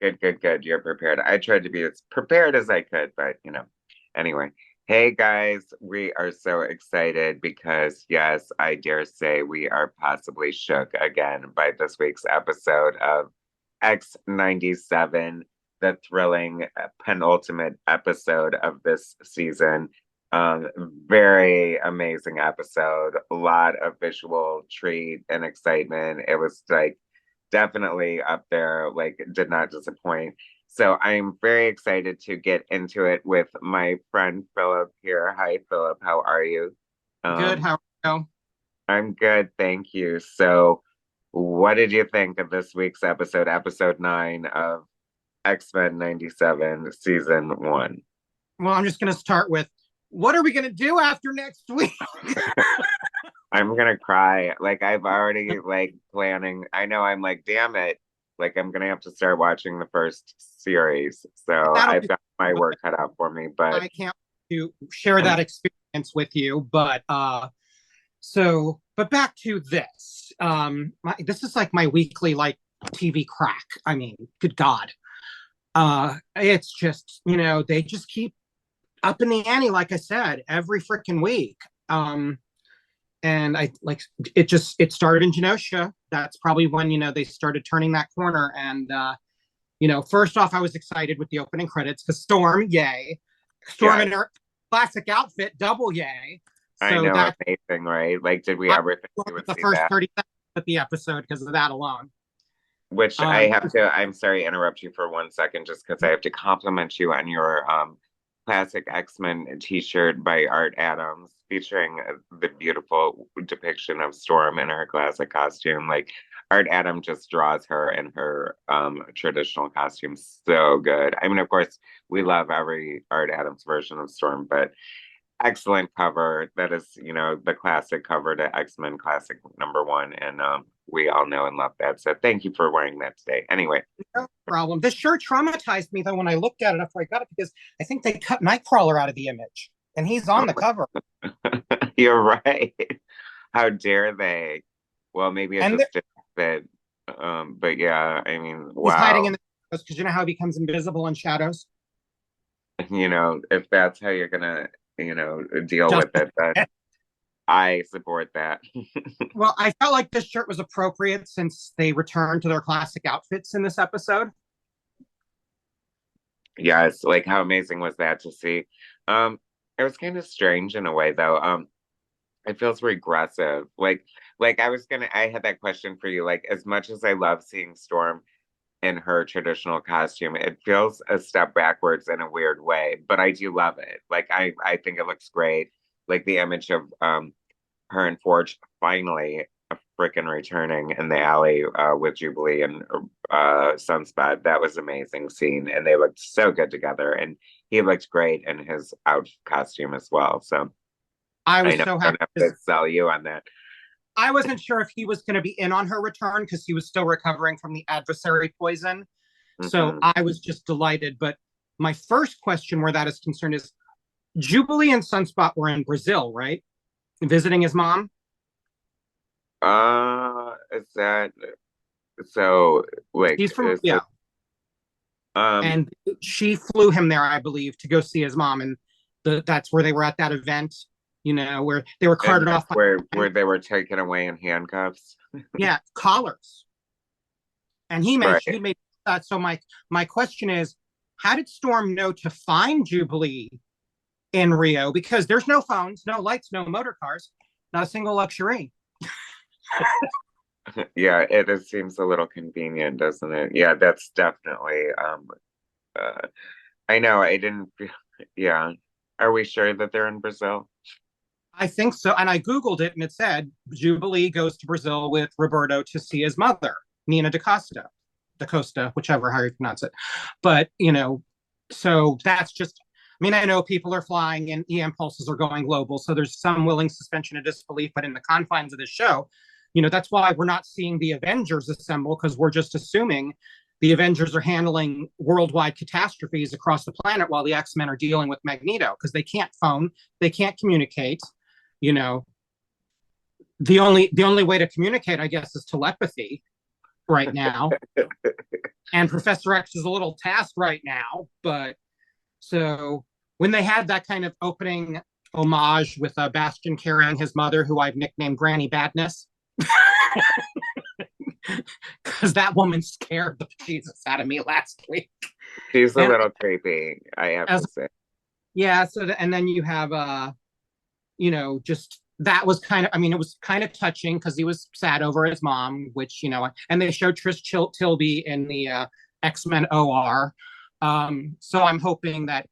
Good, good, good. You're prepared. I tried to be as prepared as I could, but anyway. Hey guys, we are so excited because, yes, I dare say we are possibly shook again by this week's episode of X97, the thrilling penultimate episode of this season. Um, Very amazing episode, a lot of visual treat and excitement. It was like definitely up there, like did not disappoint. So I'm very excited to get into it with my friend Philip here. Hi, Philip. How are you? Good. Um, How are you? I'm good, thank you. So, what did you think of this week's episode, episode 9 of X-Men 97, season 1? Well, I'm just going to start with what are we going to do after next week? I'm gonna cry. Like I've already like planning. I know I'm like, damn it. Like I'm gonna have to start watching the first series. So That'll I've be, got my but work cut out for me. But I can't to share that experience with you. But back to this. This is like my weekly like TV crack. I mean, good God. It's just, they just keep up in the ante, like I said, every freaking week. And I like it started in Genosha. That's probably when they started turning that corner. And first off, I was excited with the opening credits because Storm, yay. Storm yeah, in her classic outfit, double yay. I So know, that amazing, right? Like, did we I ever think we would the see first that? 30 seconds of the episode because of that alone. Which I Um, have to, I'm sorry, interrupt you for 1 second, just because I have to compliment you on your classic X-Men t-shirt by Art Adams, featuring the beautiful depiction of Storm in her classic costume. Like Art Adams just draws her in her traditional costume so good. I mean, of course, we love every Art Adams version of Storm, but excellent cover. That is, the classic cover to X-Men Classic #1, and we all know and love that. So thank you for wearing that today. Anyway, no problem. This shirt traumatized me though when I looked at it after I got it because I think they cut Nightcrawler out of the image and he's on the cover. you're right. How dare they? Well, maybe it And just didn't fit. But yeah, I mean, he's hiding in wow. the shadows because you know how he becomes invisible in shadows. If that's how you're gonna, deal Just with it, then I support that. well, I felt like this shirt was appropriate since they returned to their classic outfits in this episode. Yes, like how amazing was that to see? Um, it was kind of strange in a way though. It feels regressive. Like I had that question for you. Like, as much as I love seeing Storm in her traditional costume, it feels a step backwards in a weird way, but I do love it. Like, I think it looks great. Like the image of her and Forge finally freaking returning in the alley with Jubilee and Sunspot. That was an amazing scene, and they looked so good together. And he looked great in his out costume as well. So I I was know so I don't happy have because to sell you on that. I wasn't sure if he was going to be in on her return because he was still recovering from the adversary poison. So Hmm. I was just delighted. But my first question where that is concerned is Jubilee and Sunspot were in Brazil, right? Visiting his mom. Is that so? Like, He's from is Rio. it, um, And she flew him there, I believe, to go see his mom. And that's where they were at that event, where they were and carted that's off by, where they were taken away in handcuffs, yeah, collars. And he right? made that. So my question is, how did Storm know to find Jubilee in Rio? Because there's no phones, no lights, no motor cars, not a single luxury. Yeah, it seems a little convenient, doesn't it? Yeah, that's definitely. Uh, I know. I didn't. Yeah. Are we sure that they're in Brazil? I think so. And I Googled it and it said Jubilee goes to Brazil with Roberto to see his mother, Nina Da Costa, whichever how you pronounce it. But, so that's just, I mean, I know people are flying and EM pulses are going global. So there's some willing suspension of disbelief, but in the confines of the show, that's why we're not seeing the Avengers assemble because we're just assuming the Avengers are handling worldwide catastrophes across the planet while the X Men are dealing with Magneto because they can't phone, they can't communicate. You know, the only way to communicate, I guess, is telepathy. right now, and Professor X is a little tasked right now. But so when they had that kind of opening homage with Bastion carrying his mother, who I've nicknamed Granny Badness, because that woman scared the Jesus out of me last week. She's a And little creepy, I have as to say. yeah, so and then you have just that was kind of, I mean, it was kind of touching because he was sad over his mom, which, and they showed Trish Tilby in the X-Men OR. So I'm hoping that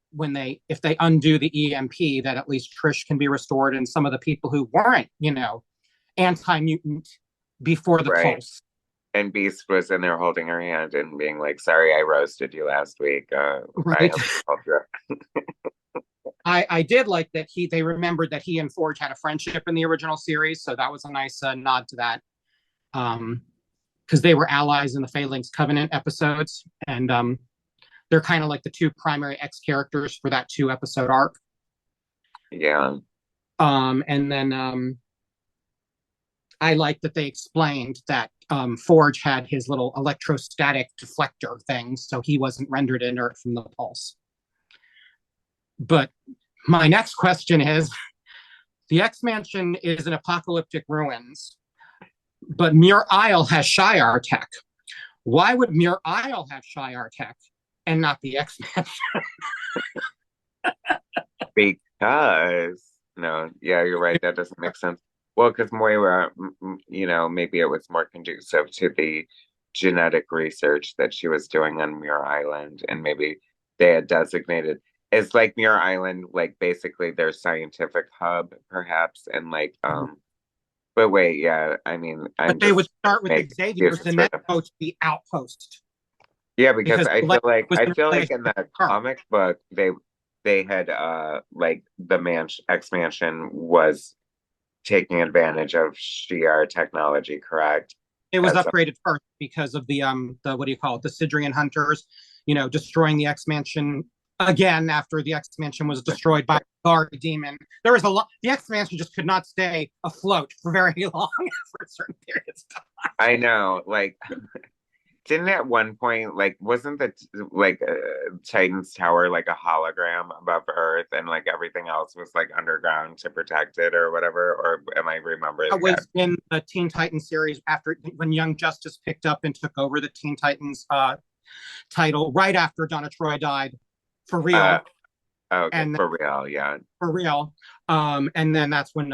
if they undo the EMP, that at least Trish can be restored, and some of the people who weren't, anti-mutant before the Right. pulse. And Beast was in there holding her hand and being like, sorry, I roasted you last week. I Right. hope you felt good. I did like that they remembered that he and Forge had a friendship in the original series, so that was a nice nod to that. Because they were allies in the Phalanx Covenant episodes, and they're kind of like the two primary X characters for that 2-episode arc. Yeah. And then I like that they explained that Forge had his little electrostatic deflector thing, so he wasn't rendered inert from the pulse. But my next question is, the X Mansion is in apocalyptic ruins, but Muir Isle has Shi'ar tech. Why would Muir Isle have Shi'ar tech and not the X Mansion? Because, no, yeah, you're right. That doesn't make sense. Well, because Moira, maybe it was more conducive to the genetic research that she was doing on Muir Island, and maybe they had designated. It's like Muir Island, like basically their scientific hub, perhaps, and like, but wait, yeah, I mean, I'm But they would just start with making Xavier's excuses and for then them. go to the outpost Yeah, because because I the feel light like was I in feel like place in the her. comic book they had like the X Mansion was taking advantage of Shi'ar technology, correct? It was As a, upgraded first because of the what do you call it, the Sidrian hunters, destroying the X Mansion again after the X Mansion was destroyed by the Guard Demon. There was a lot. The X Mansion just could not stay afloat for very long for certain periods of time. I know, like, didn't at one point, like, wasn't the like Titan's Tower like a hologram above Earth, and like everything else was like underground to protect it or whatever? Or am I That remembering that? was in the Teen Titans series after when Young Justice picked up and took over the Teen Titans title right after Donna Troy died, for Uh, real. okay, And for real, yeah. for real. And then that's when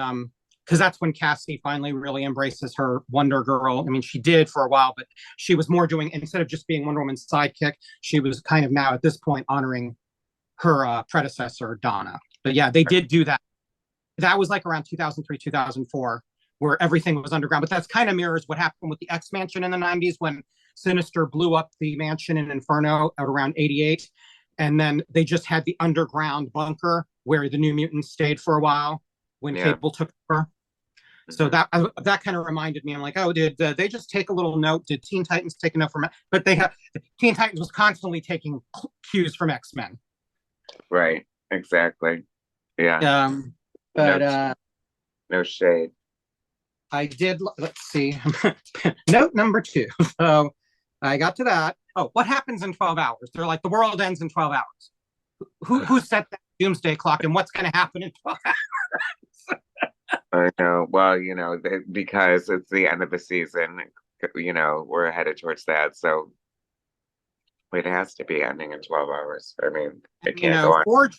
because that's when Cassie finally really embraces her Wonder Girl. I mean, she did for a while, but she was more doing, instead of just being Wonder Woman's sidekick, she was kind of now at this point honoring her predecessor Donna. But yeah, they did do that. That was like around 2003, 2004, where everything was underground. But that's kind of mirrors what happened with the X Mansion in the 90s when Sinister blew up the mansion in Inferno at around 88. And then they just had the underground bunker where the New Mutants stayed for a while when Yeah. Cable took over. So Hmm. that kind of reminded me. I'm like, oh, did they just take a little note? Did Teen Titans take a note from it? But Teen Titans was constantly taking cues from X Men. Right, exactly. Yeah. Um, No, but no shade. I did. Let's see. Note number 2. So I got to that. Oh, what happens in 12 hours? They're like, the world ends in 12 hours. Who set that doomsday clock, and what's going to happen in 12 hours? I know. Well, because it's the end of the season, we're headed towards that. So it has to be ending in 12 hours. I mean, it And, can't go on.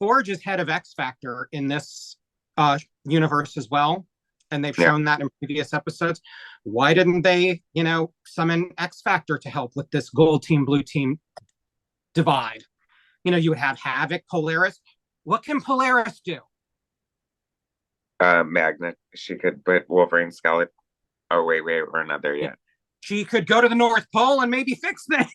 Forge is head of X Factor in this universe as well, and they've Yeah. shown that in previous episodes. Why didn't they, summon X Factor to help with this gold team, blue team divide? You would have Havoc, Polaris. What can Polaris do? Magnet. She could put Wolverine skeleton. Oh, wait, or another, yeah. She could go to the North Pole and maybe fix things.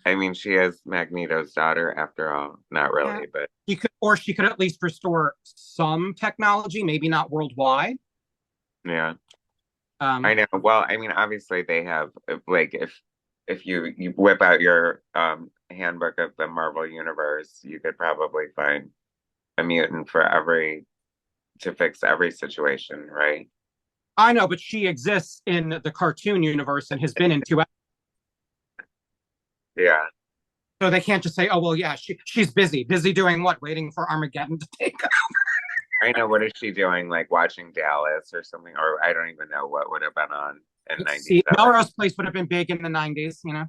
I mean, she is Magneto's daughter after all. Not Yeah. really, but She could at least restore some technology, maybe not worldwide. yeah. I Um, know. Well, I mean, obviously they have like if you whip out your handbook of the Marvel universe, you could probably find a mutant for every to fix every situation, right? I know, but she exists in the cartoon universe and has been in two. Yeah. So they can't just say, "Oh well, yeah, she's busy. Busy doing what? Waiting for Armageddon to take her." I know. What is she doing? Like watching Dallas or something? Or I don't even know what would have been on in Let's see. 97. Melrose Place would have been big in the '90s, you know.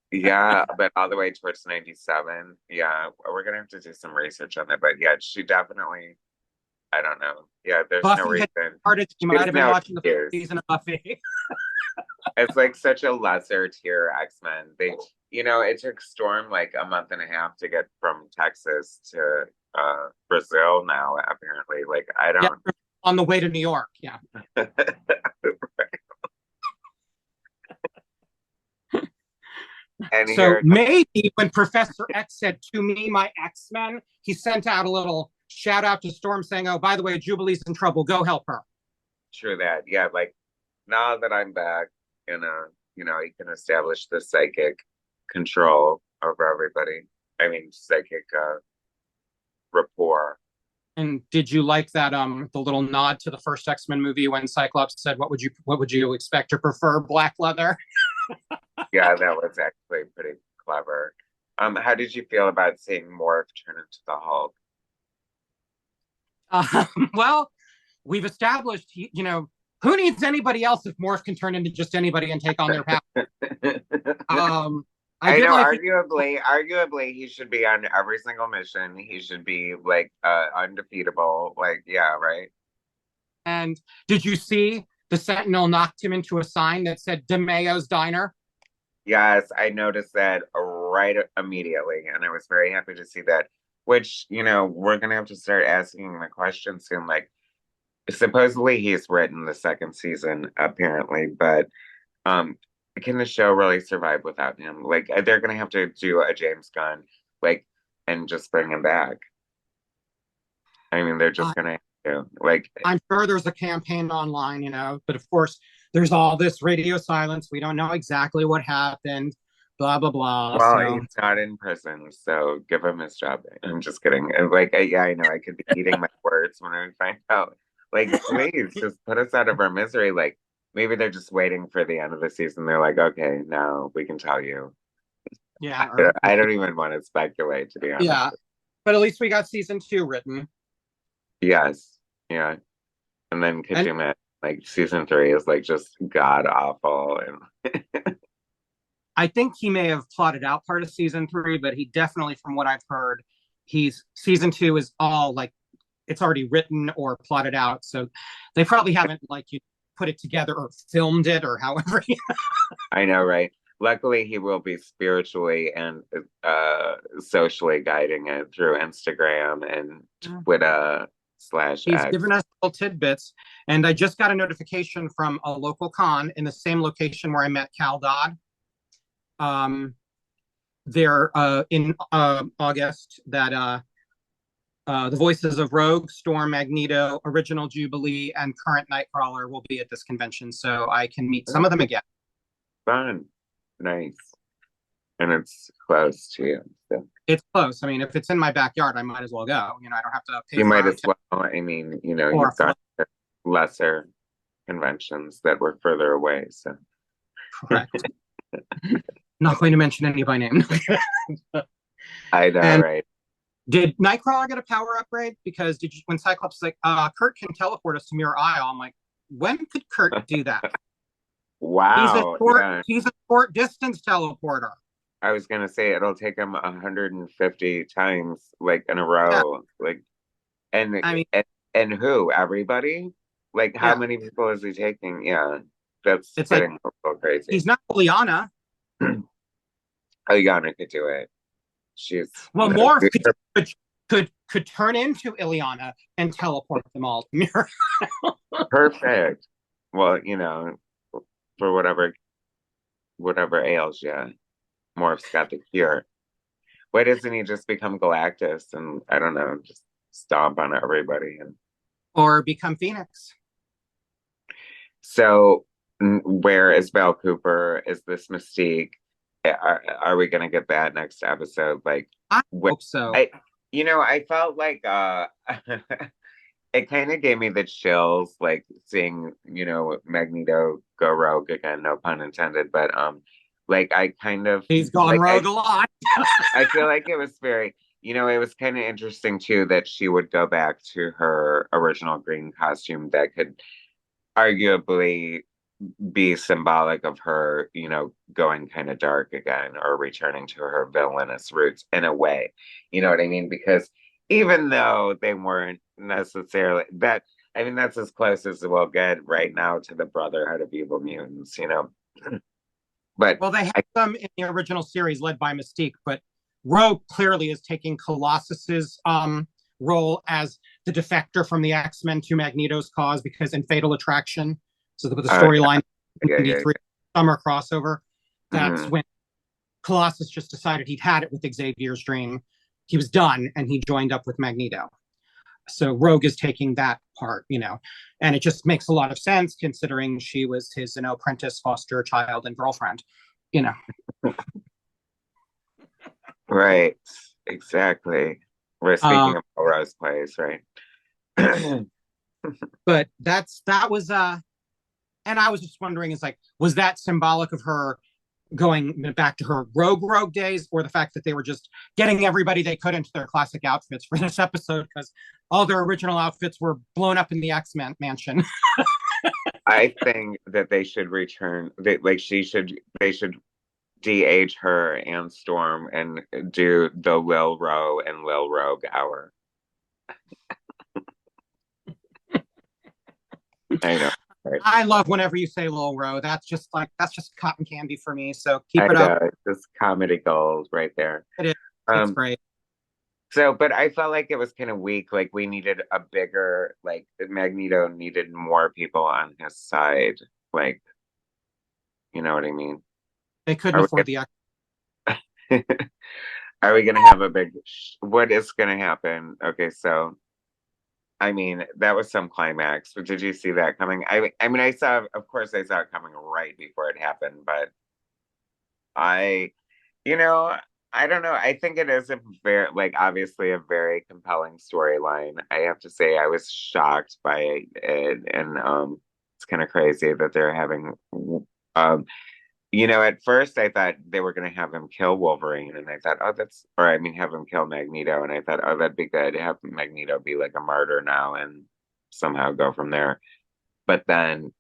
Yeah, but all the way towards 97. Yeah, we're gonna have to do some research on that. But yeah, she definitely, I don't know. Yeah, there's no Buffy had reason. started. You She might has have been no watching the first years. season of Buffy. It's like such a lesser tier X-Men. It took Storm like a month and a half to get from Texas to Brazil now, apparently. Like I Yeah, don't on the way to New York. Yeah. and So here maybe when Professor X said to me, my X-Men, he sent out a little shout out to Storm saying, "Oh, by the way, Jubilee's in trouble. Go help her." true that. Yeah, like now that I'm back you can establish the psychic control over everybody. I mean psychic rapport. And did you like that the little nod to the first X-Men movie when Cyclops said, "What would you expect or prefer, black leather?" Yeah, that was actually pretty clever. How did you feel about seeing Morph turn into the Hulk? Well, we've established, who needs anybody else if Morph can turn into just anybody and take on their power? Um, I I did know, like, arguably, he should be on every single mission. He should be like undefeatable. Like, yeah, right. and did you see the Sentinel knocked him into a sign that said DeMayo's Diner? Yes, I noticed that right immediately, and I was very happy to see that. Which, we're gonna have to start asking the question soon. Like, supposedly he's written the second season, apparently, but um, can the show really survive without him? Like, they're gonna have to do a James Gunn, like, and just bring him back. I mean, they're Uh, just gonna have to, like, I'm sure there's a campaign online, but of course, there's all this radio silence. We don't know exactly what happened, blah, blah, blah. well, So, he's not in prison, so give him his job. I'm just kidding. And, like, yeah, I know I could be eating my words when I find out. Like, please just put us out of our misery. Like, maybe they're just waiting for the end of the season. They're like, okay, now we can tell you. yeah, or, I don't even want to speculate, to be honest. yeah. But at least we got season 2 written. Yes, yeah. And then could And you imagine, like, season 3 is like just god awful and I think he may have plotted out part of season 3, but he definitely, from what I've heard, he's season 2 is all like it's already written or plotted out. So they probably haven't like you put it together or filmed it or however. I know, right? Luckily, he will be spiritually and socially guiding it through Instagram and Twitter slash He's X. given us little tidbits. And I just got a notification from a local con in the same location where I met Cal Dodd. They're in August that the voices of Rogue, Storm, Magneto, Original Jubilee, and current Nightcrawler will be at this convention, so I can meet some of them again. Fun, nice, and it's close to you. So It's close. I mean, if it's in my backyard, I might as well go. I don't have to pay you for might as well. I mean, or you've got lesser conventions that were further away. So correct. Not going to mention any by name. I know, And right? did Nightcrawler get a power upgrade? Because when Cyclops is like, Kurt can teleport us to Mirror Isle, I'm like, when could Kurt do that? Wow, yeah. He's a short distance teleporter. I was gonna say it'll take him 150 times like in a Yeah. row. Like and I mean, and who? Everybody? Like how yeah. many people is he taking? Yeah. That's It's like getting a little crazy. he's not Liana. Oh, Yana could do it. She's Well, Morph could turn into Ileana and teleport them all to Mirror. perfect. Well, for whatever ails you, Morph's got the cure. Why doesn't he just become Galactus and I don't know, just stomp on everybody? And Or become Phoenix. so, where is Val Cooper? Is this Mystique? Are we gonna get that next episode? Like, I hope so. I felt like it kind of gave me the chills, like seeing, Magneto go rogue again, no pun intended, but like I kind of He's gone like rogue a lot. I feel like it was very, it was kind of interesting too that she would go back to her original green costume that could arguably be symbolic of her, going kind of dark again or returning to her villainous roots in a way. You know what I mean? Because even though they weren't necessarily that, I mean, that's as close as we'll get right now to the Brotherhood of Evil Mutants. But Well, they had I, them in the original series led by Mystique, but Rogue clearly is taking Colossus's role as the defector from the X-Men to Magneto's cause, because in Fatal Attraction, so the yeah, storyline yeah, yeah. 93 summer crossover, that's Mhm. when Colossus just decided he'd had it with Xavier's dream. He was done, and he joined up with Magneto. So Rogue is taking that part, and it just makes a lot of sense considering she was his, apprentice, foster child, and girlfriend. Right, exactly. We're Uh, speaking of Rose plays, right? but that was and I was just wondering, is like, was that symbolic of her going back to her rogue days, or the fact that they were just getting everybody they could into their classic outfits for this episode because all their original outfits were blown up in the X-Men mansion? I think that they should return. They should de-age her and Storm and do the Lil Ro and Lil Rogue hour. I know, right? I love whenever you say Lil Ro. That's just cotton candy for me. So I keep it up. know, it's just comedy gold right there. It is. It's Um, great. but I felt like it was kind of weak. Like we needed a bigger, like Magneto needed more people on his side. Like, you know what I mean? They couldn't Are afford the we are we gonna have a big? What is gonna happen? Okay, so I mean, that was some climax. But did you see that coming? I mean, of course, I saw it coming right before it happened, but I, you know, I don't know. I think it is a very, like, obviously a very compelling storyline. I have to say, I was shocked by it, and it's kind of crazy that they're having, um, at first I thought they were going to have him kill Wolverine, and I thought, oh, or I mean, have him kill Magneto, and I thought, oh, that'd be good. Have Magneto be like a martyr now and somehow go from there. But then,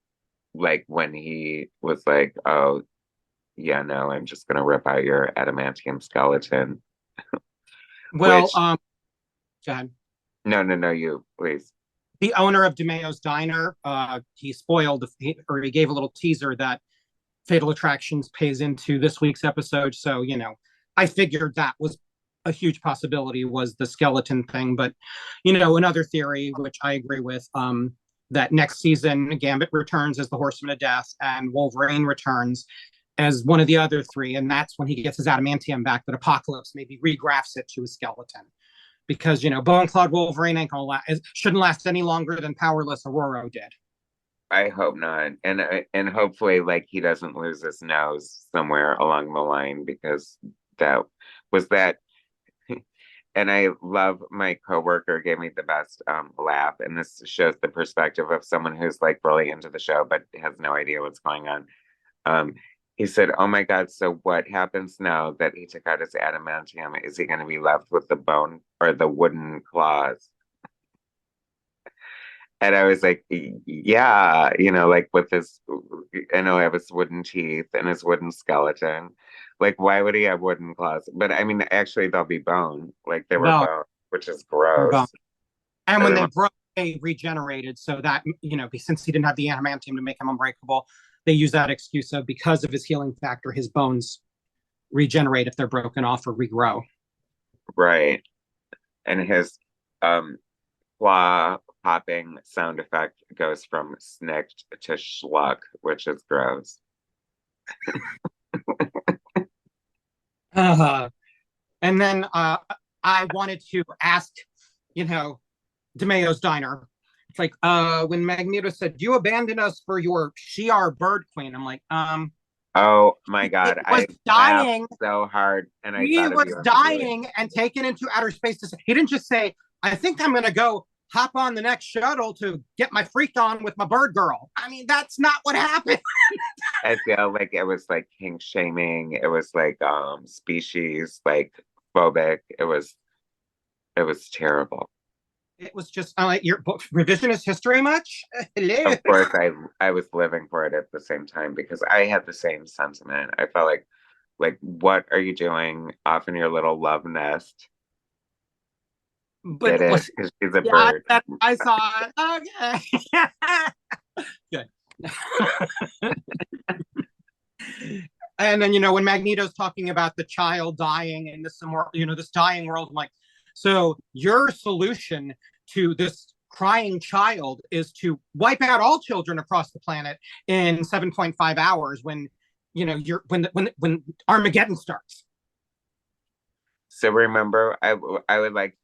like, when he was like, oh, yeah, no, I'm just going to rip out your adamantium skeleton, well. which, Go ahead. no, no, no, you, please. The owner of DeMeo's Diner, he spoiled, or he gave a little teaser that Fatal Attractions pays into this week's episode. So, I figured that was a huge possibility, was the skeleton thing. But, another theory, which I agree with, that next season Gambit returns as the Horseman of Death and Wolverine returns as one of the other three. And that's when he gets his adamantium back, that Apocalypse maybe regrafts it to a skeleton. Because, Bone Clawed Wolverine ain't gonna shouldn't last any longer than Powerless Aurora did. I hope not, and hopefully, like he doesn't lose his nose somewhere along the line because that was that. And I love my coworker gave me the best laugh, and this shows the perspective of someone who's like really into the show but has no idea what's going on. Um, he said, "Oh my God, so what happens now that he took out his adamantium? Is he going to be left with the bone or the wooden claws?" And I was like, yeah, like with his, I know, have his wooden teeth and his wooden skeleton. Like, why would he have wooden claws? But I mean, actually, they'll be bone. Like, they were No, bone, which is they're bone. gross. And I when don't they know. broke, they regenerated. So that, since he didn't have the adamantium to make him unbreakable, they use that excuse of, because of his healing factor, his bones regenerate if they're broken off or regrow. Right. And his um, claw popping sound effect goes from snicked to schluck, which is gross. Uh, and then I wanted to ask, DeMeo's Diner. It's like, when Magneto said, "You abandoned us for your Shi'ar bird queen." I'm like, Oh my he God. was I laughed dying. so hard and I He thought of was you immediately. dying and taken into outer space. He didn't just say, "I think I'm going to go hop on the next shuttle to get my freak on with my bird girl. I mean, that's not what happened. I feel like it was like kink shaming. It was like species like phobic. It was terrible. It was just, I'm like, your book revisionist history much? Hello. Of course, I was living for it at the same time because I had the same sentiment. I felt like what are you doing off in your little love nest? But Get it it? was, Because she's a yeah, bird. I saw it. Okay. Good. And then, when Magneto's talking about the child dying in this, this dying world, I'm like, so your solution to this crying child is to wipe out all children across the planet in 7.5 hours you're when Armageddon starts. So remember, I would like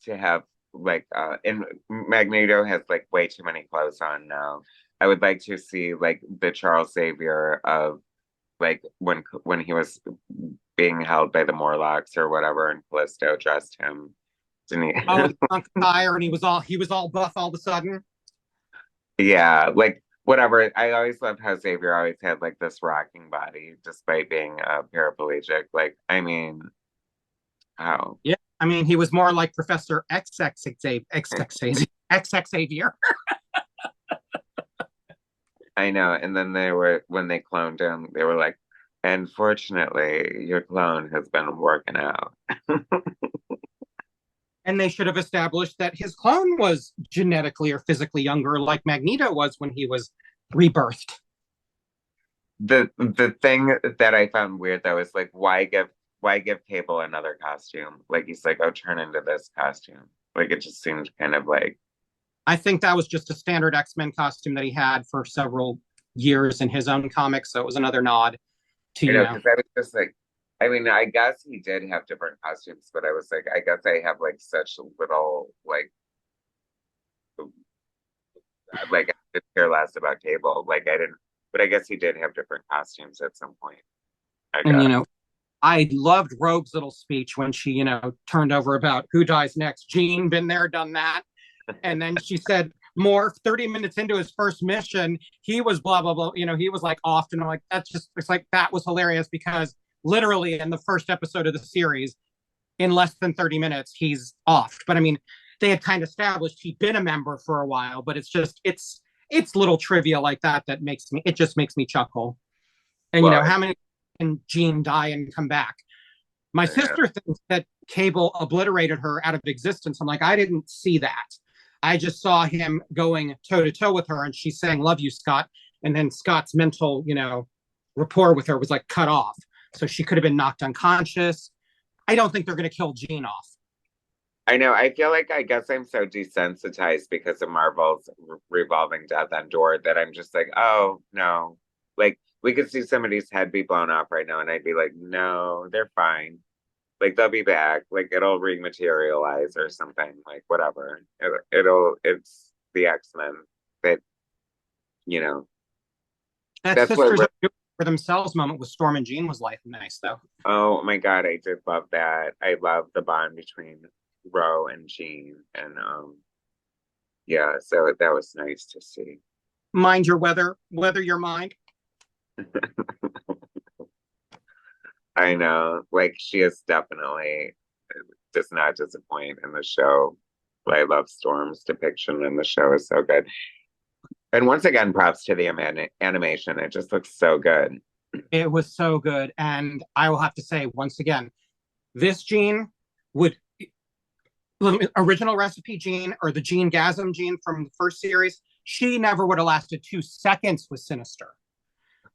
to have like and Magneto has like way too many clothes on now. I would like to see like the Charles Xavier of like when he was being held by the Morlocks or whatever, and Callisto dressed him, didn't Oh, he? and the tire, and he was all buff all of a sudden. Yeah, like whatever. I always loved how Xavier always had like this rocking body despite being paraplegic. Like, I mean, how? Yeah, I mean, he was more like Professor XX Xavier. I know. And then they were, when they cloned him, they were like, unfortunately, your clone has been working out. And they should have established that his clone was genetically or physically younger, like Magneto was when he was rebirthed. The thing that I found weird though is like, why give Cable another costume? Like he's like, oh, turn into this costume. Like it just seemed kind of like, I think that was just a standard X-Men costume that he had for several years in his own comics. So it was another nod to, because I was just like, I mean, I guess he did have different costumes, but I was like, I guess I have like such little like I could care less about Cable. Like I didn't, but I guess he did have different costumes at some point. I and, guess. I loved Rogue's little speech when she, turned over about who dies next. Jean, been there, done that. And then she said, more 30 minutes into his first mission, he was blah, blah, blah. He was like off. And I'm like, it's like, that was hilarious because literally in the first episode of the series, in less than 30 minutes, he's off. But I mean, they had kind of established he'd been a member for a while, but it's little trivia like that just makes me chuckle. And Well, how many can Jean die and come back? My yeah. sister thinks that Cable obliterated her out of existence. I'm like, I didn't see that. I just saw him going toe to toe with her, and she's saying, "Love you, Scott." And then Scott's mental, rapport with her was like cut off. So she could have been knocked unconscious. I don't think they're going to kill Jean off. I know. I feel like I guess I'm so desensitized because of Marvel's revolving death on door that I'm just like, oh no. Like we could see somebody's head be blown off right now, and I'd be like, no, they're fine. Like they'll be back. Like it'll rematerialize or something. Like whatever. It's the X-Men that you know. That That's what sisters we're. for themselves moment with Storm and Jean was life nice though. Oh my God, I did love that. I love the bond between Ro and Jean, and yeah, so that was nice to see. Mind your weather your mind. I know, like she is definitely does not disappoint in the show. I love Storm's depiction in the show is so good. And once again, props to the animation. It just looks so good. It was so good. And I will have to say once again, this Jean would original recipe Jean or the Jean Gasm Jean from the first series, she never would have lasted 2 seconds with Sinister.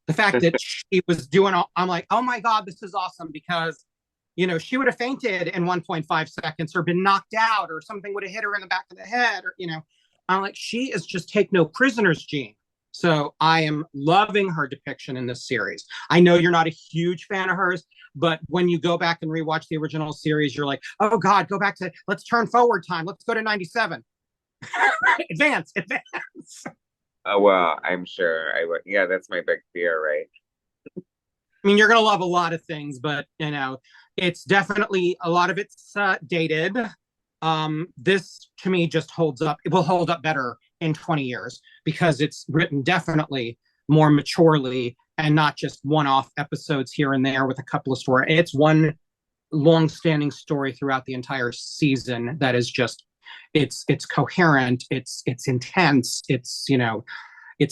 The fact that she was doing I'm like, oh my God, this is awesome because she would have fainted in 1.5 seconds or been knocked out or something would have hit her in the back of the head or I'm like, she is just take no prisoners Jean. So I am loving her depiction in this series. I know you're not a huge fan of hers, but when you go back and rewatch the original series, you're like, oh God, go back to, let's turn forward time. Let's go to 97. advance. Oh well, I'm sure I would. Yeah, that's my big fear, right? I mean, you're going to love a lot of things, but it's definitely a lot of it's dated. This to me just holds up. It will hold up better in 20 years because it's written definitely more maturely and not just one-off episodes here and there with a couple of stories. It's one long-standing story throughout the entire season that is just it's coherent, it's intense, it's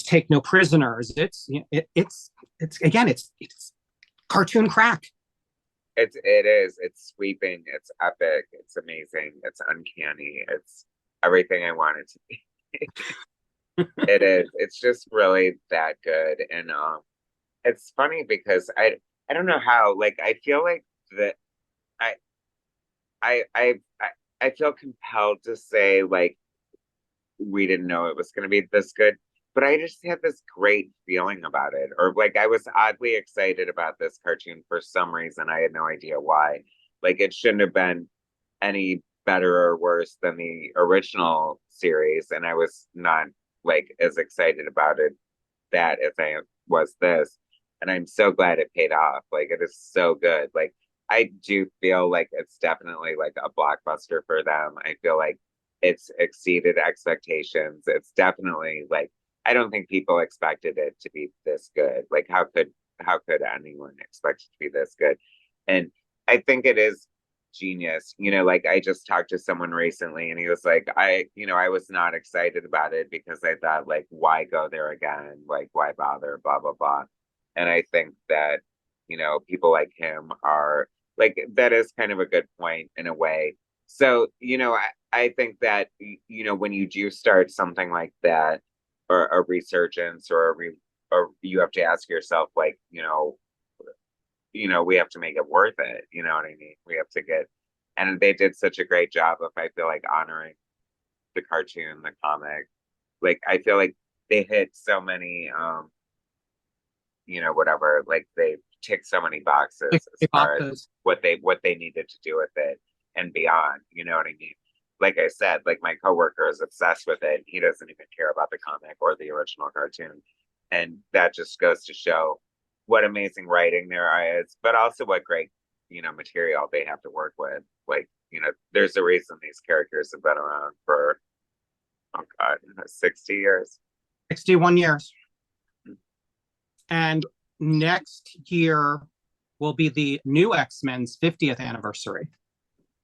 take no prisoners. It's again, it's cartoon crack. It's sweeping, it's epic, it's amazing, it's uncanny, it's everything I want it to be. It is. It's just really that good. And it's funny because I don't know how, like I feel like that I I I I I feel compelled to say like we didn't know it was going to be this good, but I just had this great feeling about it. Or like I was oddly excited about this cartoon for some reason. I had no idea why. Like it shouldn't have been any better or worse than the original series, and I was not like as excited about it that as I was this. And I'm so glad it paid off. Like it is so good. Like I do feel like it's definitely like a blockbuster for them. I feel like it's exceeded expectations. It's definitely like I don't think people expected it to be this good. Like how could anyone expect it to be this good? And I think it is genius. Like I just talked to someone recently and he was like, I was not excited about it because I thought like, why go there again? Like, why bother? Blah, blah, blah. And I think that, people like him are like, that is kind of a good point in a way. So, I think that, when you do start something like that or a resurgence or you have to ask yourself like, we have to make it worth it. You know what I mean? We have to get, and they did such a great job of, I feel like, honoring the cartoon, the comic. Like, I feel like they hit so many, whatever, like they ticked so many boxes as far as Boxes. what they needed to do with it and beyond. You know what I mean? Like I said, like my coworker is obsessed with it. He doesn't even care about the comic or the original cartoon. And that just goes to show what amazing writing there is, but also what great, material they have to work with. Like, there's a reason these characters have been around for, oh God, 60 years. 61 years. And next year will be the new X-Men's 50th anniversary.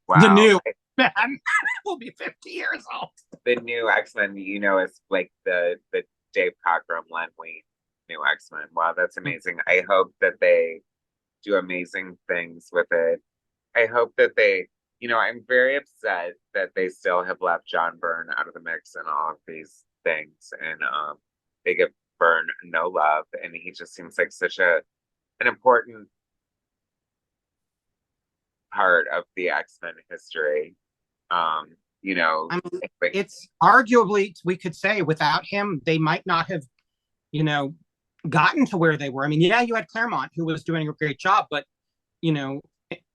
The Wow. new man will be 50 years old. The new X-Men, is like the Dave Cockrum, Len Wein new X-Men. Wow, that's amazing. I hope that they do amazing things with it. I hope that I'm very upset that they still have left John Byrne out of the mix in all of these things. And they give Byrne no love. And he just seems like such an important part of the X-Men history. You know, I mean, it's arguably, we could say, without him, they might not have, you know, gotten to where they were. I mean, yeah, you had Claremont who was doing a great job, but you know,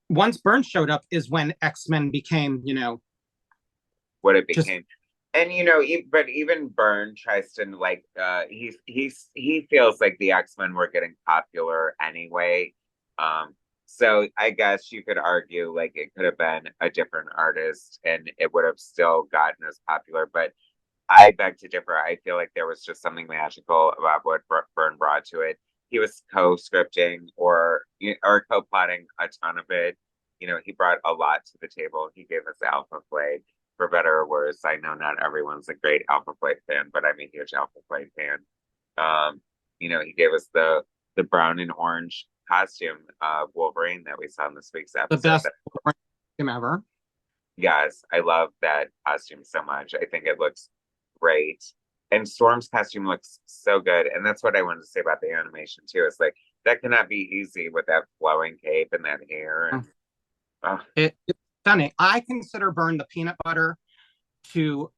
once Byrne showed up is when X-Men became, what it just became. And but even Byrne tries to like he feels like the X-Men were getting popular anyway. So I guess you could argue like it could have been a different artist and it would have still gotten as popular, but I beg to differ. I feel like there was just something magical about what Byrne brought to it. He was co-scripting or co-plotting a ton of it. He brought a lot to the table. He gave us Alpha Flight, for better or worse. I know not everyone's a great Alpha Flight fan, but I'm a huge Alpha Flight fan. He gave us the brown and orange costume of Wolverine that we saw in this week's the episode. best team ever. Yes, I love that costume so much. I think it looks great. And Storm's costume looks so good. And that's what I wanted to say about the animation too. It's like that cannot be easy with that flowing cape and that hair. And oh, It's stunning. I consider Byrne the peanut butter to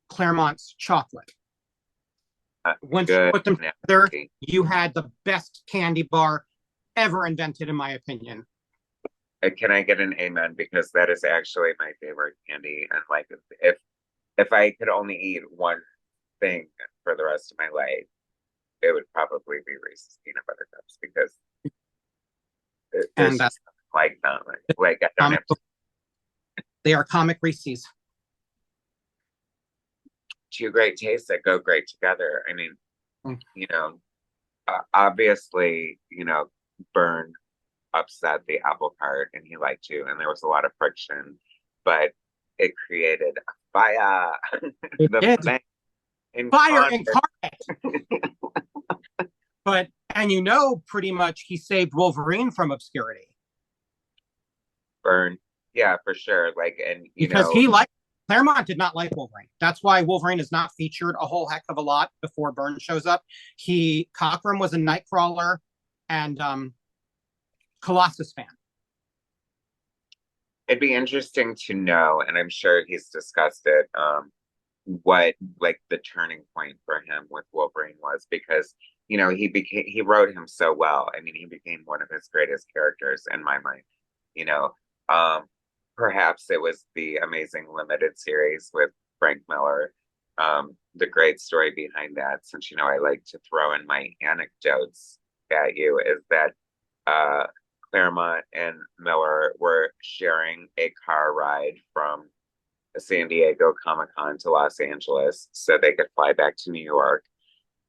Claremont's chocolate. Once you good put them together, analogy. you had the best candy bar ever invented, in my opinion. Can I get an amen? Because that is actually my favorite candy. And like if I could only eat one thing for the rest of my life, it would probably be Reese's peanut butter cups because And there's just like not like I don't um, have to. They are comic Reese's. Two great tastes that go great together. I mean, Mm. you know, obviously, Byrne upset the apple cart and he liked to, and there was a lot of friction, but it created a fire. It The did. flame Fire incarnate. incarnate. But, and pretty much he saved Wolverine from obscurity. Byrne, yeah, for sure. Like, and Because Claremont did not like Wolverine. That's why Wolverine is not featured a whole heck of a lot before Byrne shows up. Cockrum was a Nightcrawler and Colossus fan. it'd be interesting to know, and I'm sure he's discussed it, what like the turning point for him with Wolverine was, because he wrote him so well. I mean, he became one of his greatest characters in my mind. You know, um, Perhaps it was the Amazing Limited series with Frank Miller. The great story behind that, since I like to throw in my anecdotes at you, is that Claremont and Miller were sharing a car ride from San Diego Comic Con to Los Angeles so they could fly back to New York.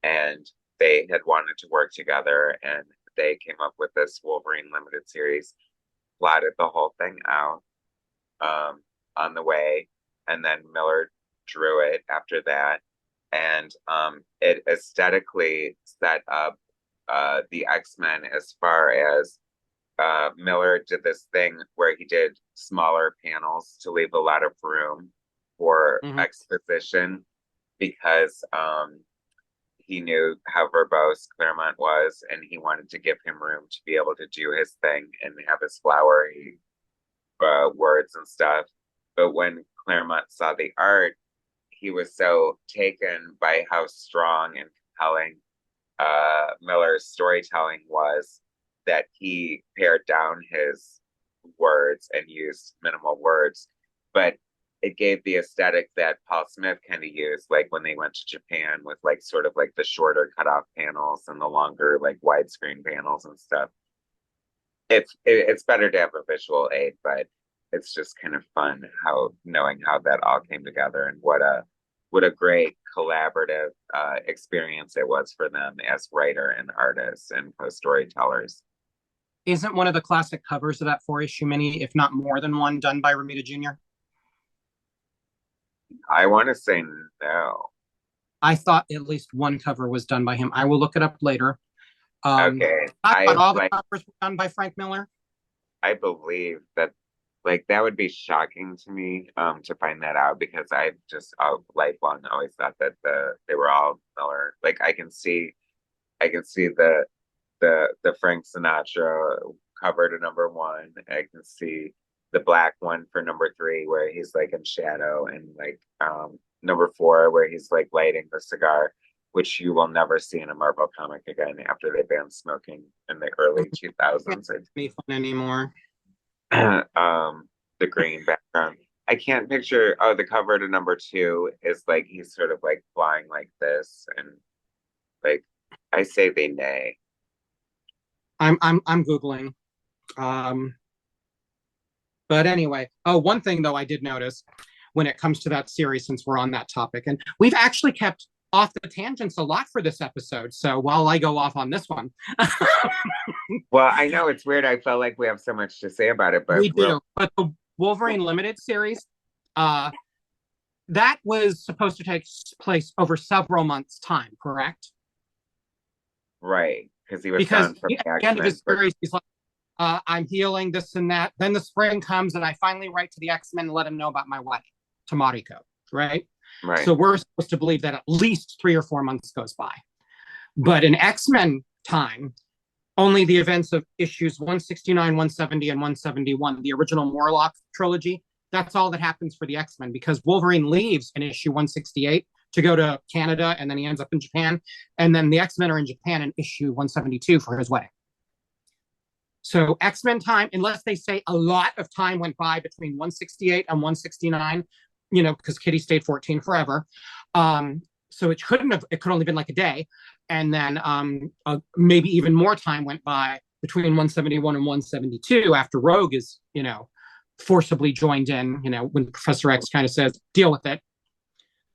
And they had wanted to work together, and they came up with this Wolverine limited series, plotted the whole thing out on the way, and then Miller drew it after that. And it aesthetically set up the X-Men, as far as Miller did this thing where he did smaller panels to leave a lot of room for exposition, because he knew how verbose Claremont was, and he wanted to give him room to be able to do his thing and have his flowery words and stuff. But when Claremont saw the art, he was so taken by how strong and compelling Miller's storytelling was, that he pared down his words and used minimal words. But it gave the aesthetic that Paul Smith kind of used, like when they went to Japan, with like sort of like the shorter cutoff panels and the longer like widescreen panels and stuff. It's better to have a visual aid, but it's just kind of fun knowing how that all came together, and what a great collaborative experience it was for them as writer and artists and storytellers. Isn't one of the classic covers of that 4-issue mini, if not more than one, done by Romita Jr.? I want to say no. I thought at least one cover was done by him. I will look it up later. Okay. I thought all the covers were done by Frank Miller. I believe that, like, that would be shocking to me to find that out, because I've just lifelong always thought that they were all Miller. Like, I can see the Frank Sinatra cover to #1. I can see the black one for #3, where he's like in shadow, and like #4, where he's like lighting the cigar, which you will never see in a Marvel comic again after they banned smoking in the early 2000s. It's not fun anymore. The green background. I can't picture. Oh, the cover to #2 is like he's sort of like flying like this, and like I say they nay. I'm Googling. But anyway, one thing though I did notice when it comes to that series, since we're on that topic, and we've actually kept off the tangents a lot for this episode. So while I go off on this one, well, I know it's weird. I felt like we have so much to say about it, but we do. But the Wolverine Limited series, that was supposed to take place over several months' time, correct? Right, because he was done from the end of his series, he's like, I'm healing, this and that. Then the spring comes, and I finally write to the X-Men and let him know about my wedding to Mariko, right? Right. So we're supposed to believe that at least 3 or 4 months goes by. But in X-Men time, only the events of issues 169, 170, and 171, the original Morlock trilogy, that's all that happens for the X-Men, because Wolverine leaves in issue 168 to go to Canada, and then he ends up in Japan. And then the X-Men are in Japan in issue 172 for his wedding. So X-Men time, unless they say a lot of time went by between 168 and 169, because Kitty stayed 14 forever. So it could only been like a day. And then maybe even more time went by between 171 and 172 after Rogue is, forcibly joined in, when Professor X kind of says, deal with it.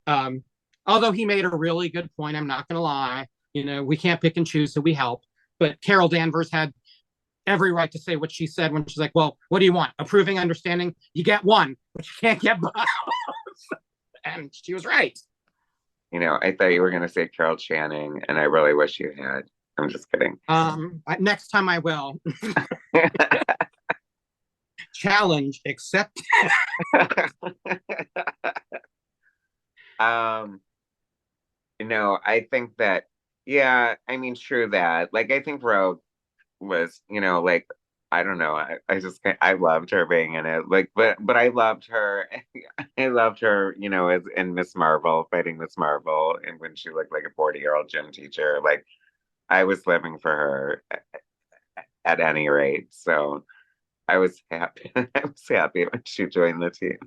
Um, Although he made a really good point, I'm not going to lie. We can't pick and choose, so we help. But Carol Danvers had every right to say what she said when she's like, well, what do you want? Approving, understanding? You get one, but you can't get both. And she was right. I thought you were going to say Carol Channing, and I really wish you had. I'm just kidding. Next time I will. Challenge accepted. I think that, yeah, I mean, true that. Like, I think Rogue was, like, I don't know. I loved her being in it. Like, but I loved her. I loved her, as in Miss Marvel, fighting Miss Marvel, and when she looked like a 40-year-old gym teacher. Like, I was living for her at any rate. So I was happy. I was happy when she joined the team.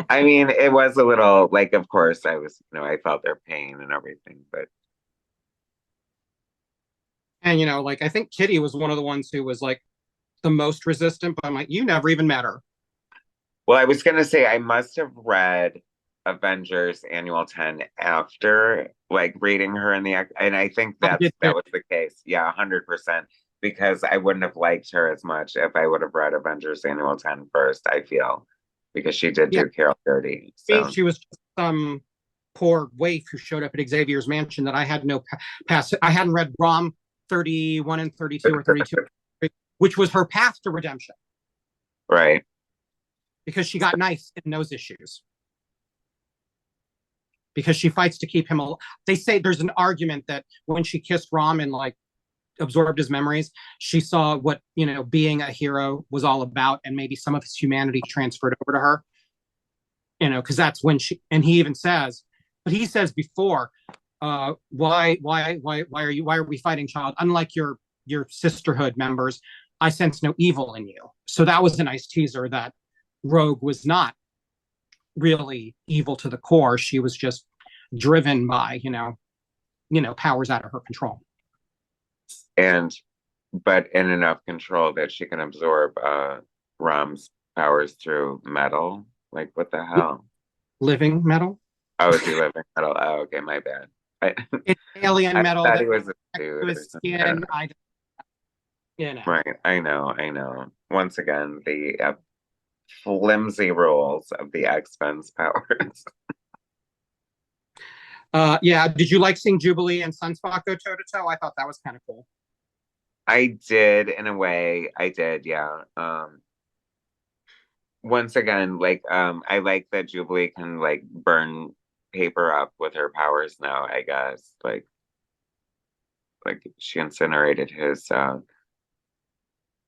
I mean, it was a little like, of course, I was, I felt their pain and everything, but And like I think Kitty was one of the ones who was like the most resistant, but I'm like, you never even met her. well, I was gonna say I must have read Avengers Annual 10 after like reading her in and I think I did that was the case. Yeah, 100%. Because I wouldn't have liked her as much if I would have read Avengers Annual 10 first, I feel. Because she did Yeah, do Carol dirty. So she was just some poor waif who showed up at Xavier's mansion that I had no past. I hadn't read Rom 31 and 32 or 32, which was her path to redemption. right. Because she got nice in those issues. Because she fights to keep him alive. They say there's an argument that when she kissed Rom and like absorbed his memories, she saw what being a hero was all about, and maybe some of his humanity transferred over to her. Because that's when and he even says, but he says before, why are we fighting, child? Unlike your sisterhood members, I sense no evil in you. So that was a nice teaser that Rogue was not really evil to the core. She was just driven by powers out of her control. And but in enough control that she can absorb Rom's powers through metal. Like what the hell? Living metal. Oh, is he living metal? Oh, okay, my bad. I, It's alien I metal thought that he was a to dude or his something. skin. Right, I know, I know. Once again, the flimsy rules of the X-Men's powers. Yeah. Did you like seeing Jubilee and Sunspot go toe to toe? I thought that was kind of cool. I did, in a way, I did, yeah. Once again, like, I like that Jubilee can like burn paper up with her powers now, I guess. Like she incinerated his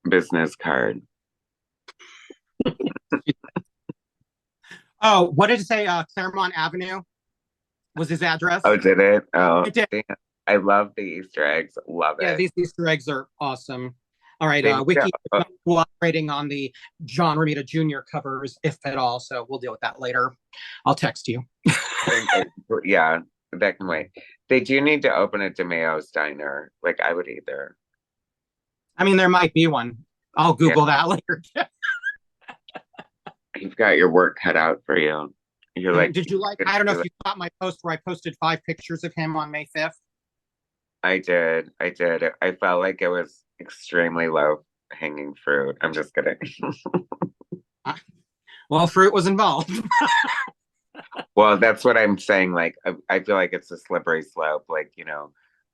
business card. Oh, what did it say? Claremont Avenue was his address. Oh, did it? Oh, It did. damn. I love the Easter eggs. Love Yeah, it. these Easter eggs are awesome. All right, They need to, Wiki is not cooperating on the John Romita Jr. covers, if at all, so we'll deal with that later. I'll text you. yeah, that can wait. They do need to open a DeMeo's diner. Like I would either. I mean, there might be one. I'll Yeah, Google that later. you've got your work cut out for you. You're like, Did you like? I don't know if you caught my post where I posted 5 pictures of him on May 5th. I did. I did. I felt like it was extremely low hanging fruit. I'm just kidding. Well, fruit was involved. Well, that's what I'm saying. Like, I feel like it's a slippery slope. Like,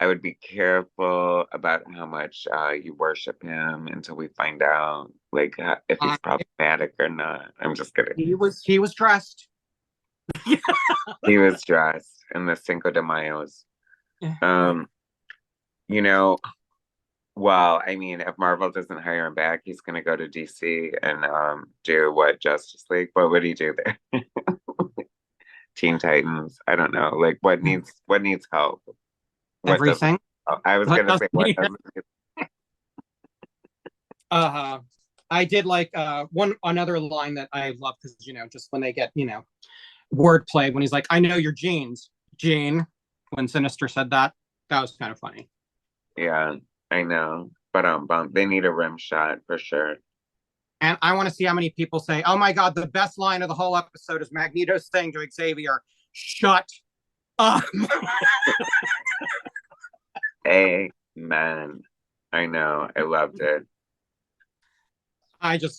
I would be careful about how much you worship him until we find out, like, if he's problematic or not. I'm just kidding. He was dressed. He was dressed in the Cinco de Mayos. Um, you know, well, I mean, if Marvel doesn't hire him back, he's gonna go to DC and do what, Justice League? What would he do there? Teen Titans. I don't know. Like what needs help? What doesn't? Everything. I was gonna say what doesn't. I did like another line that I love because just when they get wordplay when he's like, I know your genes, Gene. When Sinister said that was kind of funny. Yeah, I know. But they need a rim shot for sure. And I want to see how many people say, oh my God, the best line of the whole episode is Magneto saying to Xavier, shut up. Amen. I know. I loved it.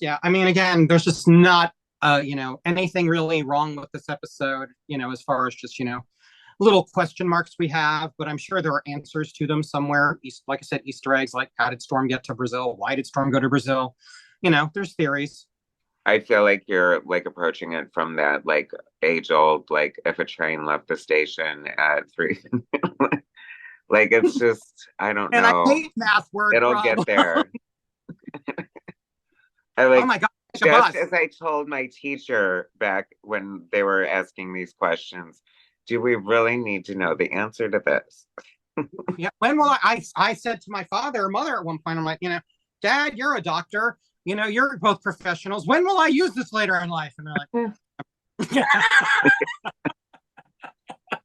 Yeah, I mean, again, there's just not, anything really wrong with this episode, as far as just, little question marks we have, but I'm sure there are answers to them somewhere. Like I said, Easter eggs, like how did Storm get to Brazil? Why did Storm go to Brazil? There's theories. I feel like you're like approaching it from that like age old, like if a train left the station at three, like it's just, I don't And I know. hate math word It'll get problem. there. I Oh like, my God, like a just bus. as I told my teacher back when they were asking these questions, do we really need to know the answer to this? Yeah. When will I said to my father or mother at one point, I'm like, Dad, you're a doctor. You're both professionals. When will I use this later in life? And they're like,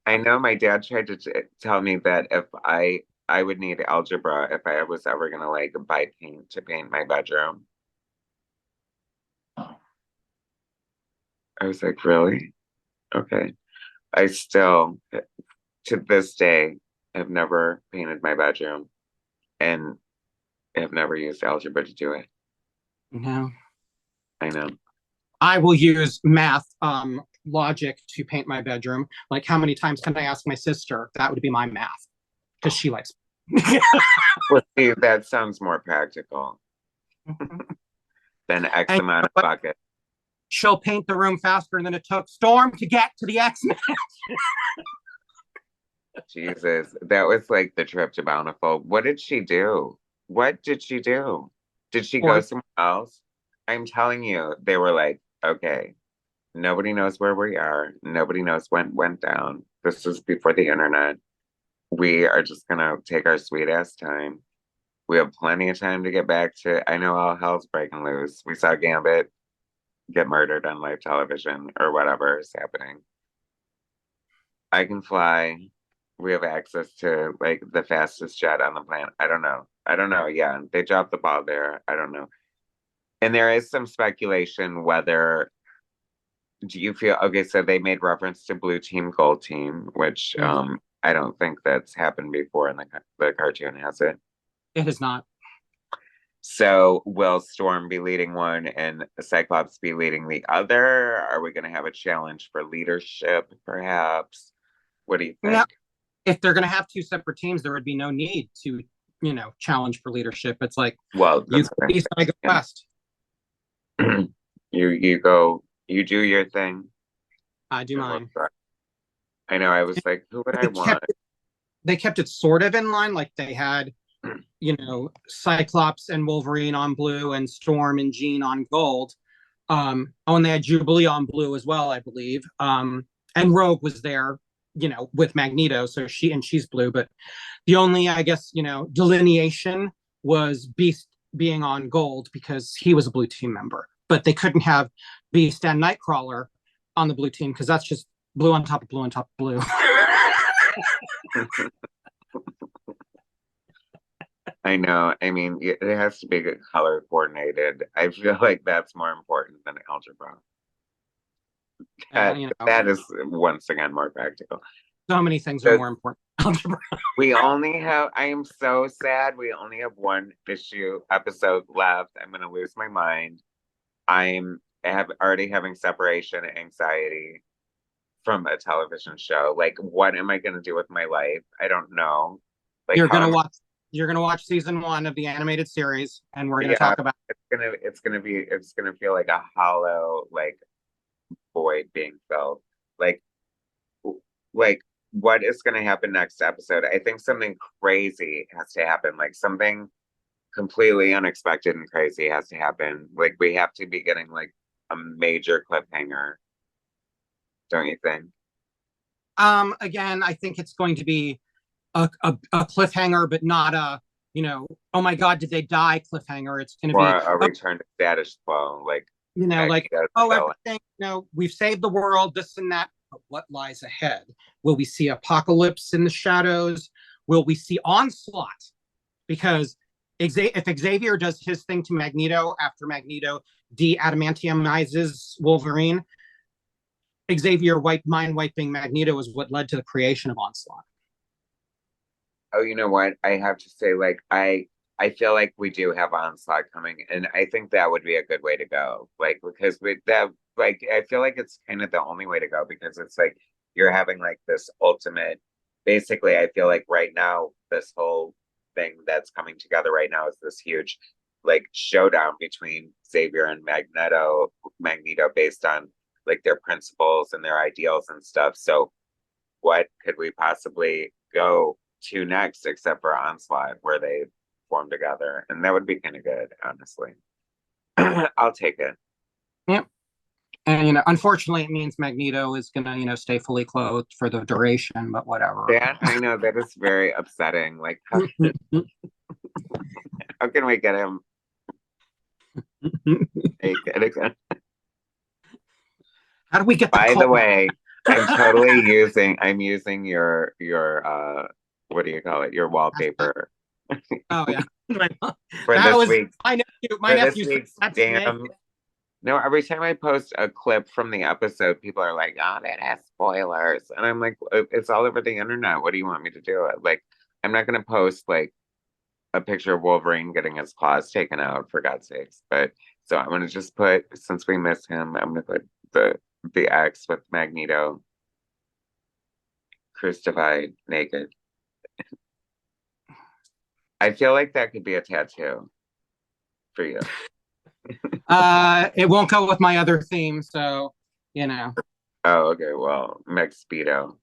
I know my dad tried to tell me that if I would need algebra if I was ever gonna like buy paint to paint my bedroom. I was like, really? Okay. I still, to this day, have never painted my bedroom and have never used algebra to do it. no. I know. I will use math logic to paint my bedroom. Like, how many times can I ask my sister? That would be my math because she likes. Well, see, that sounds more practical than X And amount of buckets. she'll paint the room faster than it took Storm to get to the X-Men. Jesus, that was like the trip to Bountiful. What did she do? What did she do? Did she go Or somewhere else? I'm telling you, they were like, okay, nobody knows where we are. Nobody knows when it went down. This was before the internet. We are just gonna take our sweet ass time. We have plenty of time to get back to. I know all hell's breaking loose. We saw Gambit get murdered on live television or whatever is happening. I can fly. We have access to like the fastest jet on the planet. I don't know. I don't know. Yeah, they dropped the ball there. I don't know. And there is some speculation whether do you feel okay, so they made reference to blue team, gold team, which I don't think that's happened before in the cartoon, has it? it is not. So will Storm be leading one and Cyclops be leading the other? Are we going to have a challenge for leadership, perhaps? What do you Now, think? if they're going to have two separate teams, there would be no need to, challenge for leadership. It's like Well, you that's go what east, I go I'm west. thinking. You go, you do your thing. I do mine. I know. I was like, who would I They want? kept it sort of in line, like they had, Cyclops and Wolverine on blue and Storm and Jean on gold. And they had Jubilee on blue as well, I believe. And Rogue was there, with Magneto, so she's blue. But the only, I guess, delineation was Beast being on gold because he was a blue team member. But they couldn't have Beast and Nightcrawler on the blue team because that's just blue on top of blue on top of blue. I know. I mean, it has to be color coordinated. I feel like that's more important than algebra. That is once again more practical. So many things are So more important than algebra. we only have, I am so sad. We only have one episode left. I'm going to lose my mind. Already having separation anxiety from a television show. Like, what am I going to do with my life? I don't know. Like, You're gonna watch season 1 of the animated series, and we're gonna yeah, talk about. it's gonna feel like a hollow like void being filled. Like, like what is gonna happen next episode? I think something crazy has to happen. Like something completely unexpected and crazy has to happen. Like we have to be getting like a major cliffhanger, don't you think? Again, I think it's going to be a cliffhanger, but not a oh my god, did they die cliffhanger. It's going to Or be a return to status quo, like like everything. We've saved the world, this and that. But what lies ahead? Will we see Apocalypse in the shadows? Will we see Onslaught? Because If Xavier does his thing to Magneto after Magneto de-adamantiumizes Wolverine, Xavier mind wiping Magneto is what led to the creation of Onslaught. Oh, you know what? I have to say, like, I feel like we do have Onslaught coming, and I think that would be a good way to go. Like, because with that, like, I feel like it's kind of the only way to go because it's like you're having like this ultimate. Basically, I feel like right now, this whole thing that's coming together right now is this huge, like, showdown between Xavier and Magneto based on like their principles and their ideals and stuff. So, what could we possibly go to next except for Onslaught, where they form together? And that would be kind of good, honestly. I'll take it. Yeah. And unfortunately, it means Magneto is gonna, stay fully clothed for the duration. But whatever. That I know that is very upsetting. Like, how can we get him naked again? How do we get the By the cult? way, I'm using your what do you call it? Your wallpaper Oh yeah, for that this was week my nephew. My for this nephew said week's that to me. damn. No, every time I post a clip from the episode, people are like, "Oh, that has spoilers," and I'm like, "It's all over the internet. What do you want me to do?" Like, I'm not gonna post like a picture of Wolverine getting his claws taken out for God's sakes. But so I'm gonna just put, since we miss him, I'm gonna put the X with Magneto crucified naked. I feel like that could be a tattoo for you. It won't go with my other theme, so you know. Oh, okay. Well, Meg Speedo.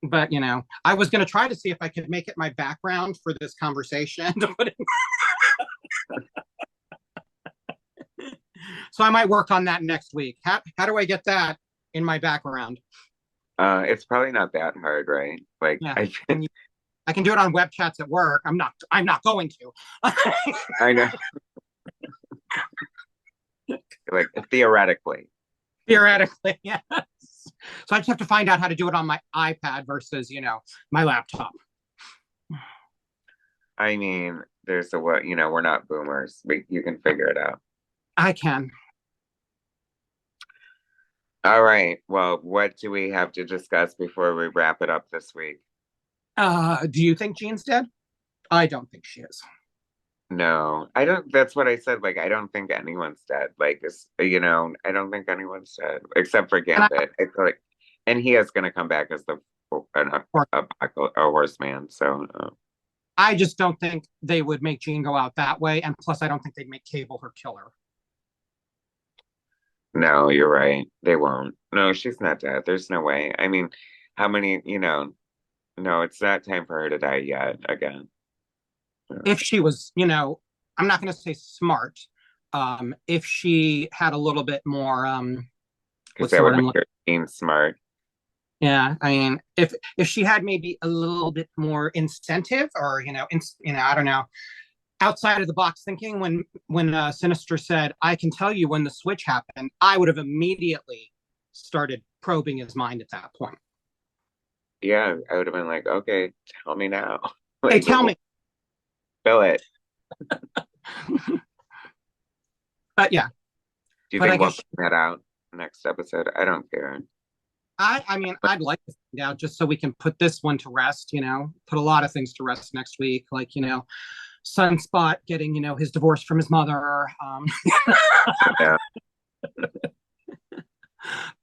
But I was going to try to see if I could make it my background for this conversation. So I might work on that next week. How do I get that in my background? It's probably not that hard, right? Like Yeah, I can do it on web chats at work. I'm not going to. I know, like theoretically. Theoretically, yes. So I just have to find out how to do it on my iPad versus my laptop. I mean, there's a what, we're not boomers. You can figure it out. I can. All right. Well, what do we have to discuss before we wrap it up this week? Do you think Jean's dead? I don't think she is. No, I don't. That's what I said. Like, I don't think anyone's dead. Like, I don't think anyone's dead except for And Gambit. I feel like, and he is going to come back as a horseman. So, I just don't think they would make Jean go out that way. And plus, I don't think they'd make Cable her killer. no, you're right. They won't. No, she's not dead. There's no way. I mean, how many, no, it's not time for her to die yet again. If she was, I'm not going to say smart. If she had a little bit more, Because what's the that word would I'm make looking? her seem smart. Yeah, I mean, if she had maybe a little bit more incentive, or I don't know, outside of the box thinking. When Sinister said, "I can tell you when the switch happened," I would have immediately started probing his mind at that point. Yeah, I would have been like, okay, tell me now. Hey, Like, tell me. fill it. But yeah, Do you but I think we'll guess find that out next episode? I don't care. I mean, I'd like to find out just so we can put this one to rest. Put a lot of things to rest next week, like Sunspot getting his divorce from his mother. Yeah.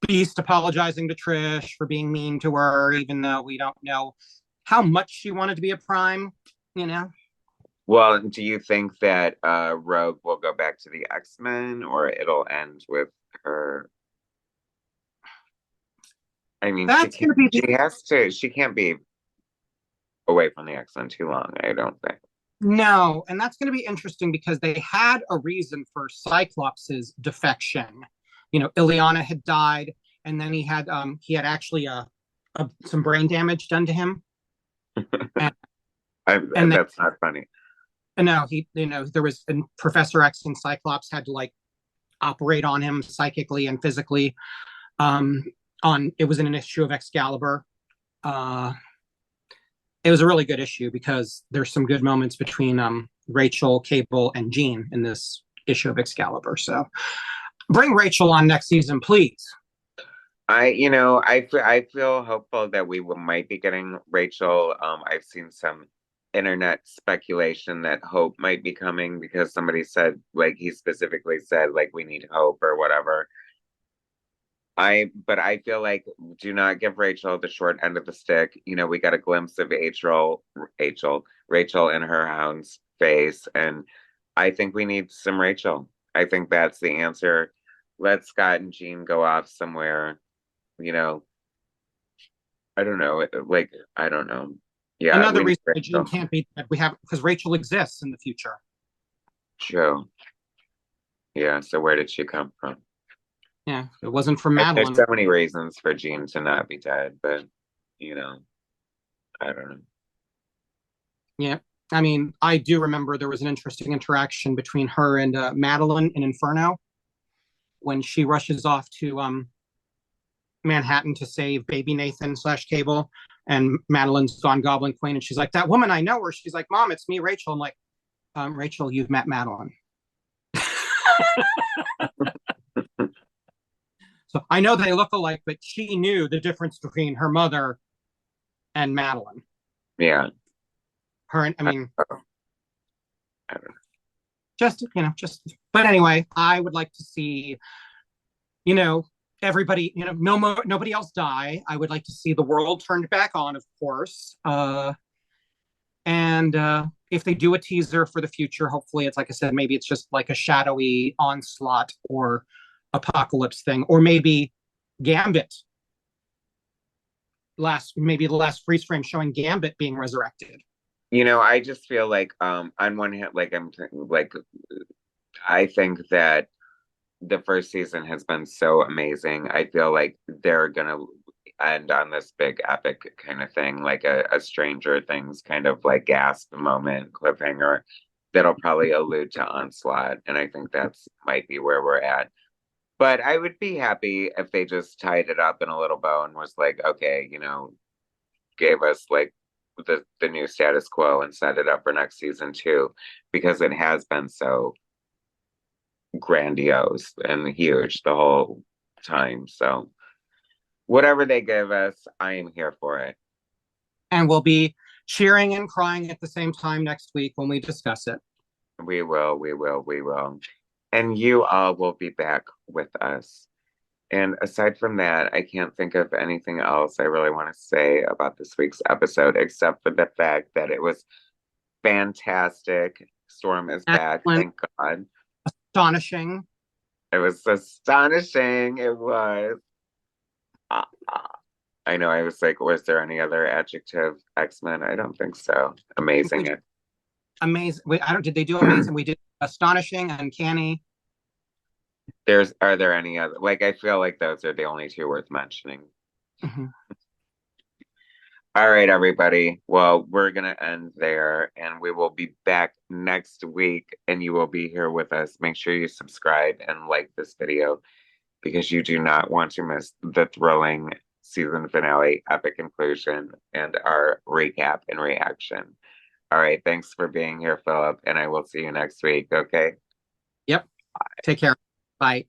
Beast apologizing to Trish for being mean to her, even though we don't know how much she wanted to be a Prime. Well, do you think that Rogue will go back to the X-Men or it'll end with her? I mean, That's going to be she can't be away from the X-Men too long, I don't think. no, and that's going to be interesting because they had a reason for Cyclops's defection. Ileana had died, and then he had actually some brain damage done to him, and, and then, That's not funny. and now there was, and Professor X and Cyclops had to like operate on him psychically and physically. It was in an issue of Excalibur. It was a really good issue because there's some good moments between Rachel, Cable, and Jean in this issue of Excalibur. So bring Rachel on next season, please. I feel hopeful that might be getting Rachel. I've seen some internet speculation that Hope might be coming because somebody said, like, he specifically said, like, we need Hope or whatever. But I feel like do not give Rachel the short end of the stick. We got a glimpse of Rachel in her hound's face, and I think we need some Rachel. I think that's the answer. Let Scott and Jean go off somewhere. You know, I don't know. Like, I don't know. Yeah, Another we need reason that Jean Rachel. can't be dead, we have because Rachel exists in the future. True. Yeah. So where did she come from? Yeah, if it wasn't for And there's so Madeline. many reasons for Jean to not be dead, but you know, I don't know. Yeah, I mean, I do remember there was an interesting interaction between her and Madeline in Inferno when she rushes off to Manhattan to save baby Nathan slash Cable, and Madeline's gone Goblin Queen, and she's like, "That woman, I know her." She's like, "Mom, it's me, Rachel." I'm like, "Rachel, you've met Madeline." So I know they look alike, but she knew the difference between her mother and Madeline. Yeah. Her, I I, mean, I don't know. just. But anyway, I would like to see, you know, everybody, nobody else die. I would like to see the world turned back on, of course. And if they do a teaser for the future, hopefully it's like I said, maybe it's just like a shadowy onslaught or apocalypse thing, or maybe Gambit. Maybe the last freeze frame showing Gambit being resurrected. I just feel like on one hand, like like I think that the first season has been so amazing. I feel like they're gonna end on this big epic kind of thing, like a Stranger Things kind of like gasp moment cliffhanger that'll probably allude to Onslaught, and I think that's might be where we're at. But I would be happy if they just tied it up in a little bow and was like, okay, gave us like the new status quo and set it up for next season too, because it has been so grandiose and huge the whole time. So whatever they give us, I am here for it. And we'll be cheering and crying at the same time next week when we discuss it. We will, we will, we will. And you all will be back with us. And aside from that, I can't think of anything else I really want to say about this week's episode, except for the fact that it was fantastic. Storm is back, Excellent, thank God. astonishing. It was astonishing. It was. Ah, ah. I know. I was like, was there any other adjective? X-Men? I don't think so. Amazing. Amazing. Wait, I don't. Did they do amazing? We did astonishing, uncanny. Are there any other? Like, I feel like those are the only two worth mentioning. Mm-hmm. All right, everybody. Well, we're going to end there and we will be back next week and you will be here with us. Make sure you subscribe and like this video because you do not want to miss the thrilling season finale, epic conclusion, and our recap and reaction. All right. Thanks for being here, Philip, and I will see you next week. Okay. Yep. Take care. Bye.